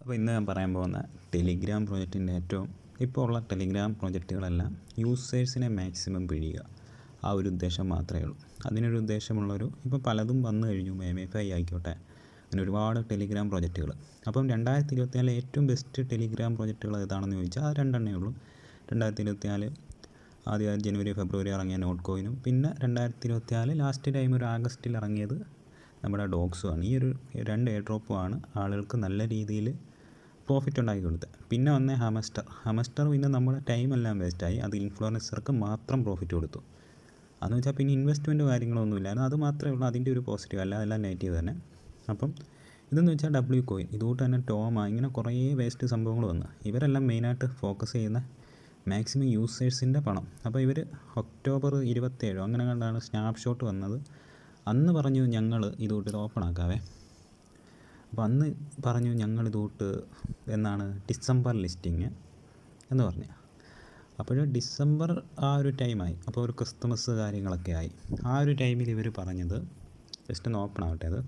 അപ്പോൾ ഇന്ന് ഞാൻ പറയാൻ പോകുന്ന ടെലിഗ്രാം പ്രോജക്റ്റിൻ്റെ ഏറ്റവും ഇപ്പോൾ ഉള്ള ടെലിഗ്രാം പ്രോജക്റ്റുകളെല്ലാം യൂസേഴ്സിനെ മാക്സിമം പിഴിയുക, ആ ഒരു ഉദ്ദേശം മാത്രമേ ഉള്ളൂ. അതിനൊരു ഉദ്ദേശമുള്ളൊരു ഇപ്പോൾ പലതും വന്നു കഴിഞ്ഞു, MFI ആയിക്കോട്ടെ, അങ്ങനെ ഒരുപാട് ടെലിഗ്രാം പ്രോജക്റ്റുകൾ. അപ്പം 2024 ഏറ്റവും ബെസ്റ്റ് ടെലിഗ്രാം പ്രോജക്റ്റുകൾ ഏതാണെന്ന് ചോദിച്ചാൽ അത് രണ്ടെണ്ണേ ഉള്ളൂ. 2024 ആദ്യം ജനുവരി ഫെബ്രുവരി ഇറങ്ങിയ നോട്ട് കോയിനും, പിന്നെ 2024 ലാസ്റ്റ് ടൈം ഒരു ആഗസ്റ്റിൽ ഇറങ്ങിയത് നമ്മുടെ ഡോഗ്സുമാണ്. ഈ ഒരു രണ്ട് എയർ ഡ്രോപ്പുമാണ് ആളുകൾക്ക് നല്ല രീതിയിൽ പ്രോഫിറ്റ് ഉണ്ടാക്കി കൊടുത്തത്. പിന്നെ വന്നേ ഹമസ്റ്റർ പിന്നെ നമ്മുടെ ടൈമെല്ലാം വേസ്റ്റായി, അത് ഇൻഫ്ലുവൻസർക്ക് മാത്രം പ്രോഫിറ്റ് കൊടുത്തു. അതെന്ന് വെച്ചാൽ പിന്നെ ഇൻവെസ്റ്റ്മെൻറ്റ് കാര്യങ്ങളൊന്നുമില്ലായിരുന്നു, അത് മാത്രമേ ഉള്ളൂ അതിൻ്റെ ഒരു പോസിറ്റീവ്, അതെല്ലാം നെഗറ്റീവ് തന്നെ. അപ്പം ഇതെന്ന് വെച്ചാൽ W കോയിൻ, ഇതുകൊണ്ട് തന്നെ ടോമ, ഇങ്ങനെ കുറേ വേസ്റ്റ് സംഭവങ്ങൾ വന്നു. ഇവരെല്ലാം മെയിനായിട്ട് ഫോക്കസ് ചെയ്യുന്ന മാക്സിമം യൂസേഴ്സിൻ്റെ പണം. അപ്പോൾ ഇവർ ഒക്ടോബർ 27 അങ്ങനെ കണ്ടാണ് സ്നാപ്ഷോട്ട് വന്നത്. അന്ന് പറഞ്ഞു ഞങ്ങൾ ഇതുകൊണ്ട് ഇത് ഓപ്പൺ ആക്കാവേ. അപ്പോൾ അന്ന് പറഞ്ഞു ഞങ്ങൾ ഇതുകൊണ്ട് എന്നാണ് ഡിസംബർ ലിസ്റ്റിങ് എന്ന് പറഞ്ഞു. അപ്പോൾ ഡിസംബർ ആ ഒരു ടൈമായി, അപ്പോൾ ഒരു ക്രിസ്മസ് കാര്യങ്ങളൊക്കെ ആയി. ആ ഒരു ടൈമിൽ ഇവർ പറഞ്ഞത്, ജസ്റ്റ് ഒന്ന് ഓപ്പൺ ആവട്ടെ, അത്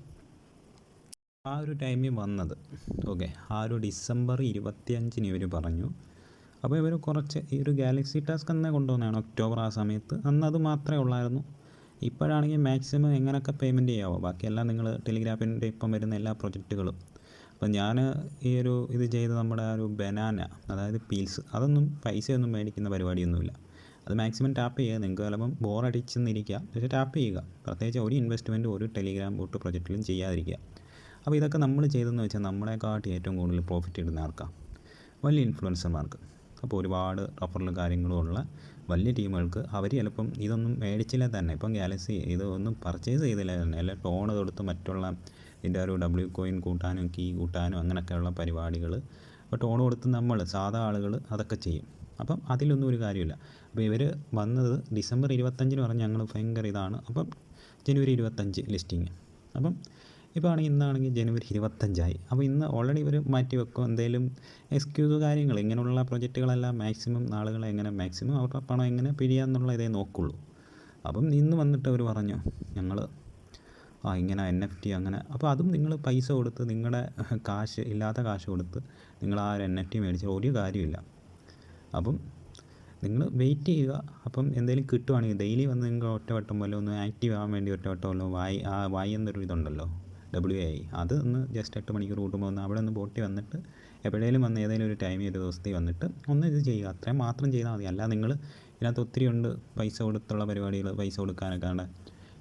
ആ ഒരു ടൈമിൽ വന്നത് ഓക്കെ, ആ ഒരു ഡിസംബർ 25 ഇവർ പറഞ്ഞു. അപ്പോൾ ഇവർ കുറച്ച് ഈ ഒരു ഗാലക്സി ടാസ്ക് എന്നേ കൊണ്ടുവന്നതാണ് ഒക്ടോബർ ആ സമയത്ത്, അന്ന് അത് മാത്രമേ ഉള്ളായിരുന്നു. ഇപ്പോഴാണെങ്കിൽ മാക്സിമം എങ്ങനെയൊക്കെ പേയ്മെൻറ്റ് ചെയ്യാമോ ബാക്കിയെല്ലാം നിങ്ങൾ ടെലിഗ്രാഫിൻ്റെ ഇപ്പം വരുന്ന എല്ലാ പ്രൊജക്റ്റുകളും. അപ്പം ഞാൻ ഈ ഒരു ഇത് ചെയ്ത് നമ്മുടെ ആ ഒരു ബനാന, അതായത് പീൽസ്, അതൊന്നും പൈസയൊന്നും മേടിക്കുന്ന പരിപാടിയൊന്നുമില്ല. അത് മാക്സിമം ടാപ്പ് ചെയ്യുക, നിങ്ങൾക്ക് ചിലപ്പം ബോറടിച്ചെന്നിരിക്കുക, പക്ഷേ ടാപ്പ് ചെയ്യുക. പ്രത്യേകിച്ച് ഒരു ഇൻവെസ്റ്റ്മെൻറ്റ് ഒരു ടെലിഗ്രാം ബോട്ട് പ്രൊജക്റ്റിലും ചെയ്യാതിരിക്കുക. അപ്പോൾ ഇതൊക്കെ നമ്മൾ ചെയ്തതെന്ന് വെച്ചാൽ നമ്മളെക്കാട്ടി ഏറ്റവും കൂടുതൽ പ്രോഫിറ്റ് ഇടുന്ന ആർക്കാണ്? വലിയ ഇൻഫ്ലുവൻസർമാർക്ക്. അപ്പോൾ ഒരുപാട് റഫറൽ കാര്യങ്ങളും ഉള്ള വലിയ ടീമുകൾക്ക് അവർ ചിലപ്പം ഇതൊന്നും മേടിച്ചില്ല തന്നെ, ഇപ്പം ഗാലക്സി ഇതൊന്നും പർച്ചേസ് ചെയ്തില്ല തന്നെ, അല്ല ടോൺ കൊടുത്ത് മറ്റുള്ള ഇതിൻ്റെ ഒരു W കോയിൻ കൂട്ടാനും കീ കൂട്ടാനും അങ്ങനെയൊക്കെയുള്ള പരിപാടികൾ, അപ്പോൾ ടോൺ കൊടുത്ത് നമ്മൾ സാധാ ആളുകൾ അതൊക്കെ ചെയ്യും. അപ്പം അതിലൊന്നും ഒരു കാര്യമില്ല. അപ്പോൾ ഇവർ വന്നത് ഡിസംബർ 25 പറഞ്ഞ് ഞങ്ങൾ ഭയങ്കര ഇതാണ്. അപ്പം ജനുവരി 25 ലിസ്റ്റിങ്. അപ്പം ഇപ്പോൾ ആണെങ്കിൽ ഇന്നാണെങ്കിൽ ജനുവരി 25 അപ്പോൾ ഇന്ന് ഓൾറെഡി ഇവർ മാറ്റി വെക്കും എന്തെങ്കിലും എക്സ്ക്യൂസ് കാര്യങ്ങൾ. ഇങ്ങനെയുള്ള പ്രൊജക്റ്റുകളെല്ലാം മാക്സിമം ആളുകളെ എങ്ങനെ മാക്സിമം അവരുടെ പണം എങ്ങനെ പിരിയാന്നുള്ള ഇതേ നോക്കുള്ളൂ. അപ്പം ഇന്ന് വന്നിട്ട് അവർ പറഞ്ഞു ഞങ്ങൾ ഇങ്ങനെ NFT അങ്ങനെ. അപ്പോൾ അതും നിങ്ങൾ പൈസ കൊടുത്ത് നിങ്ങളുടെ കാശ് ഇല്ലാത്ത കാശ് കൊടുത്ത് നിങ്ങൾ ആ ഒരു NFT മേടിച്ചാൽ ഒരു കാര്യമില്ല. അപ്പം നിങ്ങൾ വെയിറ്റ് ചെയ്യുക. അപ്പം എന്തെങ്കിലും കിട്ടുവാണെങ്കിൽ ഡെയിലി വന്ന് നിങ്ങൾ ഒറ്റവട്ടം പോലെ ഒന്ന് ആക്റ്റീവ് ആകാൻ വേണ്ടി ഒറ്റവട്ടമല്ലോ വായി എന്നൊരു ഇതുണ്ടല്ലോ WAI, അത് ഒന്ന് ജസ്റ്റ് 8 മണിക്കൂർ കൂട്ടുമ്പോൾ ഒന്ന് അവിടെ ഒന്ന് ബോട്ടി വന്നിട്ട് എപ്പോഴേലും വന്ന് ഏതെങ്കിലും ഒരു ടൈം ഒരു ദിവസത്തിൽ വന്നിട്ട് ഒന്ന് ഇത് ചെയ്യുക, അത്രയും മാത്രം ചെയ്താൽ മതി. അല്ല നിങ്ങൾ ഇതിനകത്ത് ഒത്തിരി ഉണ്ട് പൈസ കൊടുത്തുള്ള പരിപാടികൾ, പൈസ കൊടുക്കാനൊക്കെ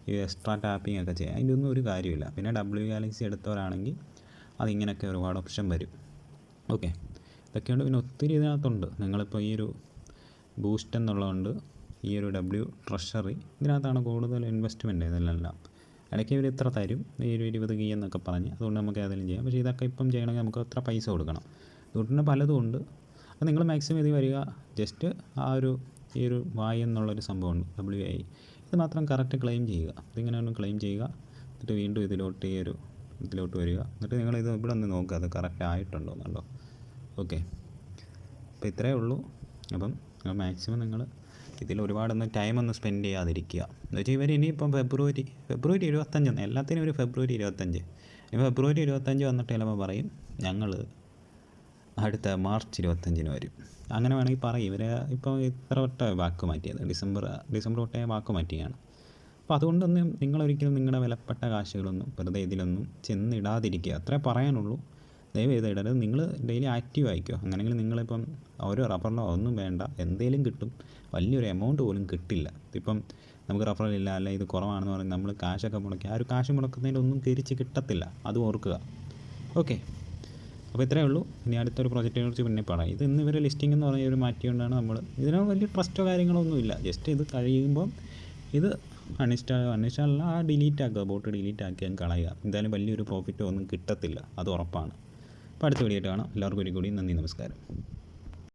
ഈ എക്സ്ട്രാ ടാപ്പിംഗ് ഒക്കെ ചെയ്യാം, അതിൻ്റെ ഒന്നും ഒരു കാര്യമില്ല. പിന്നെ ഗാലക്സി എടുത്തവരാണെങ്കിൽ അതിങ്ങനെയൊക്കെ ഒരുപാട് ഓപ്ഷൻ വരും. ഓക്കെ, ഇതൊക്കെയുണ്ട്. പിന്നെ ഒത്തിരി ഇതിനകത്തുണ്ട്. നിങ്ങളിപ്പോൾ ഈ ഒരു ബൂസ്റ്റ് എന്നുള്ളതുകൊണ്ട് ഈ ഒരു ട്രഷറി ഇതിനകത്താണ് കൂടുതൽ ഇൻവെസ്റ്റ്മെൻറ്റ്. ഇതിലെല്ലാം ഇടയ്ക്ക് ഇവർ ഇത്ര തരും, ഈ ഒരു 20 കീ എന്നൊക്കെ പറഞ്ഞ്, അതുകൊണ്ട് നമുക്ക് ഏതെങ്കിലും ചെയ്യാം. പക്ഷേ ഇതൊക്കെ ഇപ്പം ചെയ്യണമെങ്കിൽ നമുക്ക് അത്ര പൈസ കൊടുക്കണം. അതുകൊണ്ട് തന്നെ പലതും ഉണ്ട്. അപ്പോൾ നിങ്ങൾ മാക്സിമം ഇത് വരിക, ജസ്റ്റ് ഈ ഒരു വായി എന്നുള്ളൊരു സംഭവമുണ്ട് WAI, ഇത് മാത്രം കറക്റ്റ് ക്ലെയിം ചെയ്യുക. ഇതിങ്ങനെ ഒന്ന് ക്ലെയിം ചെയ്യുക, എന്നിട്ട് വീണ്ടും ഇതിലോട്ട് വരിക, എന്നിട്ട് നിങ്ങളിത് ഇവിടെ ഒന്ന് നോക്കുക അത് കറക്റ്റ് ആയിട്ടുണ്ടോ എന്നുണ്ടോ. ഓക്കെ, അപ്പോൾ ഇത്രയേ ഉള്ളൂ. അപ്പം മാക്സിമം നിങ്ങൾ ഇതിൽ ഒരുപാടൊന്നും ടൈമൊന്നും സ്പെൻഡ് ചെയ്യാതിരിക്കുക. എന്ന് വെച്ചാൽ ഇവർ ഇനിയിപ്പം ഫെബ്രുവരി 25 എല്ലാത്തിനും ഒരു ഫെബ്രുവരി 25, ഇനി ഫെബ്രുവരി 25 വന്നിട്ട് ചിലപ്പോൾ പറയും ഞങ്ങൾ അടുത്ത മാർച്ച് 25 വരും. അങ്ങനെ വേണമെങ്കിൽ പറയും. ഇവർ ഇപ്പോൾ ഇത്ര വട്ടം വാക്ക് മാറ്റിയത്, ഡിസംബർ തൊട്ടേ വാക്ക് മാറ്റിയാണ്. അപ്പോൾ അതുകൊണ്ടൊന്നും നിങ്ങളൊരിക്കലും നിങ്ങളുടെ വിലപ്പെട്ട കാശുകളൊന്നും വെറുതെ ഇതിലൊന്നും ചെന്നിടാതിരിക്കുക, അത്രേ പറയാനുള്ളൂ. ദയവ് ചെയ്ത് ഇടരുത്. നിങ്ങൾ ഡെയിലി ആക്റ്റീവ് ആയിക്കോ. അങ്ങനെയെങ്കിൽ നിങ്ങളിപ്പം ഓരോ റഫറിനോ ഒന്നും വേണ്ട, എന്തെങ്കിലും കിട്ടും. വലിയൊരു എമൗണ്ട് പോലും കിട്ടില്ല. ഇപ്പം നമുക്ക് റഫറലില്ല, അല്ല ഇത് കുറവാണെന്ന് പറഞ്ഞ് നമ്മൾ കാശൊക്കെ മുടക്കി, ആ ഒരു കാശ് മുടക്കുന്നതിലൊന്നും തിരിച്ച് കിട്ടത്തില്ല, അത് ഓർക്കുക. ഓക്കെ, അപ്പോൾ ഇത്രയേ ഉള്ളൂ. ഇനി അടുത്തൊരു പ്രോജക്റ്റിനെ കുറിച്ച് പിന്നെ പറയാം. ഇത് ഇന്ന് ഇവരെ ലിസ്റ്റിംഗ് എന്ന് പറഞ്ഞ ഒരു മാറ്റിക്കൊണ്ടാണ് നമ്മൾ, ഇതിന് വലിയ ട്രസ്റ്റോ കാര്യങ്ങളൊന്നും ഇല്ല. ജസ്റ്റ് ഇത് കഴിയുമ്പം ഇത് അൺഇൻസ്റ്റാളല്ല, ഡിലീറ്റ് ആക്കുക, ബോട്ട് ഡിലീറ്റ് ആക്കി കളയുക. എന്തായാലും വലിയൊരു പ്രോഫിറ്റോ ഒന്നും കിട്ടത്തില്ല, അത് ഉറപ്പാണ്. അപ്പോൾ അടുത്ത വീഡിയോ ആയിട്ട് കാണാം. എല്ലാവർക്കും ഒരു കൂടി നന്ദി, നമസ്കാരം.